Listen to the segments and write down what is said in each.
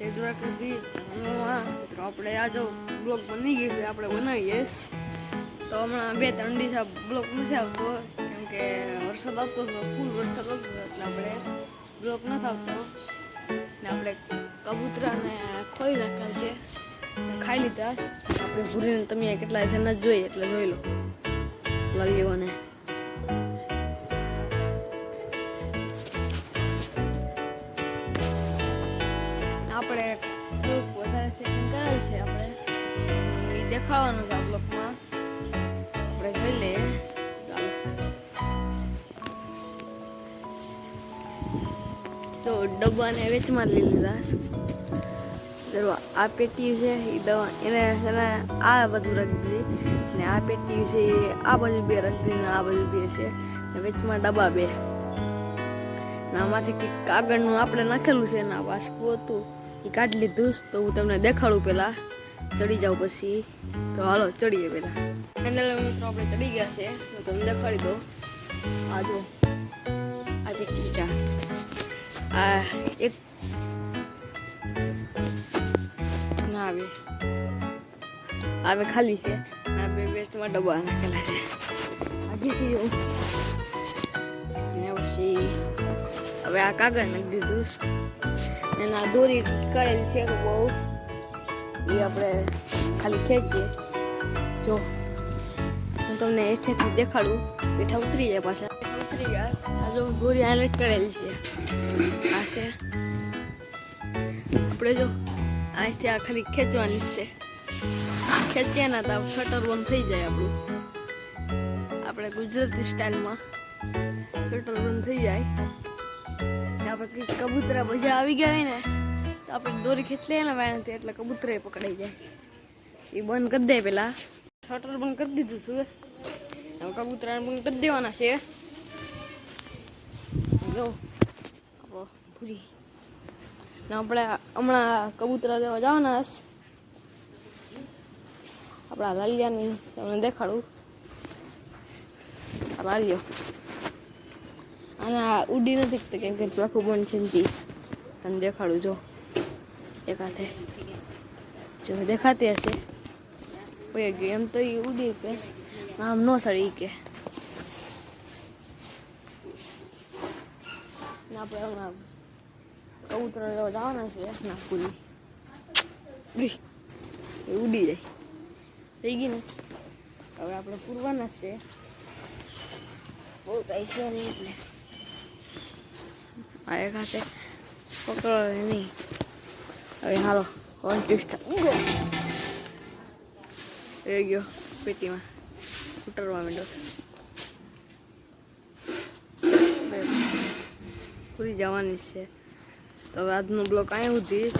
ટેડરા કરી દી તો આપણે આ જો બ્લોગ બની ગયું છે, આપણે બનાવીએ તો હમણાં 2-3 દિવસ બ્લોગ નથી આવતો કેમ કે વરસાદ આવતો હતો, ફૂલ વરસાદ આવતો હતો એટલે આપણે બ્લોગ નથી આવતો ને આપણે કબૂતરાને ખોલી નાખેલ છે, ખાઈ લીધા. આપણે ભૂરીને તમે કેટલા છે ન જોઈએ એટલે જોઈ લો લાલીઓને. આપણે વધારે સેટિંગ કરેલ છે, આપણે એ દેખાડવાનું છે આ બ્લોગમાં, આપણે જોઈ લઈએ. ચાલો તો ડબ્બાને વેચમાં લઈ લીધા. આ પેટી છે એ દવા એને આ બાજુ રાખી દીધી ને આ પેટી છે એ આ બાજુ 2 રાખી દીધી ને આ બાજુ 2 છે ને વેચમાં ડબ્બા 2 ને આમાંથી કંઈક કાગળનું આપણે નાખેલું છે ને આ વાસકું હતું એ કાઢી લીધું. તો હું તમને દેખાડું પહેલાં, ચડી જાઉં પછી. તો હાલો ચડીએ પહેલાં. ફાઇનલ મિત્રો આપણે ચડી ગયા છે, હું તમને દેખાડી દઉં. આ જો આ પેટી ચા આ એક આવે ખાલી છે, આ 2 વેસ્ટમાં ડબ્બા નાખેલા છે. આગેથી ને પછી હવે આ કાગળ નાખી દીધું ને આ દોરી કરેલી છે બહુ, એ આપણે ખાલી ખેંચીએ. જો હું તમને એઠેથી દેખાડું, બેઠા ઉતરી જાય પાછા ઉતરી ગયા. આ જો દોરી હાઈલાઇટ કરેલી છે, આ છે આપણે જો અહીંથી આ ખાલી ખેંચવાની છે, ખેંચીએ ને તો શટર બંધ થઈ જાય આપણું. આપણે ગુજરાતી સ્ટાઇલમાં શટર બંધ થઈ જાય. આપણે કંઈક કબૂતરા મજા આવી ગયા હોય ને તો આપણે દોરી ખેંચીએ ને વાયણાથી એટલે કબૂતરા પકડાઈ જાય. એ બંધ કરી દે પેલા, શટર બંધ કરી દીધું છું, હવે કબૂતરાને બંધ કરી દેવાના છે. જો આપણો ભૂરી ને આપણે હમણાં કબૂતરા લેવા જવાના હશે. આપણા લાલિયાની તમને દેખાડું. લાલિયો અને આ ઉડી નથી કેમ કે આખું બંધ છે ને તને દેખાડું. જો એક હાથે જો દેખાતી હશે કોઈ ગયું એમ તો એ ઉડી કે આમ ન સડી કે. આપણે હમણાં કબૂતરા લેવા જવાના છે ના પૂરી એ ઉડી જાય થઈ ગઈ ને. હવે આપણે પૂરવાના છે, બહુ કાંઈ છે નહીં એટલે આ એક હાથે પકડો નહીં. હવે હાલો કોન્ટેસ્ટ એ ગયો પેટીમાં ઉતરવા માંડો. પૂરી જવાની છે. તો હવે આજનો બ્લોગ અહીંયા સુધી જ.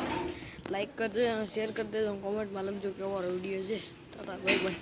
લાઈક કરજો અને શેર કરી દેજો, કોમેન્ટમાં લખજો કેવો વિડીયો છે. Tata bye bye.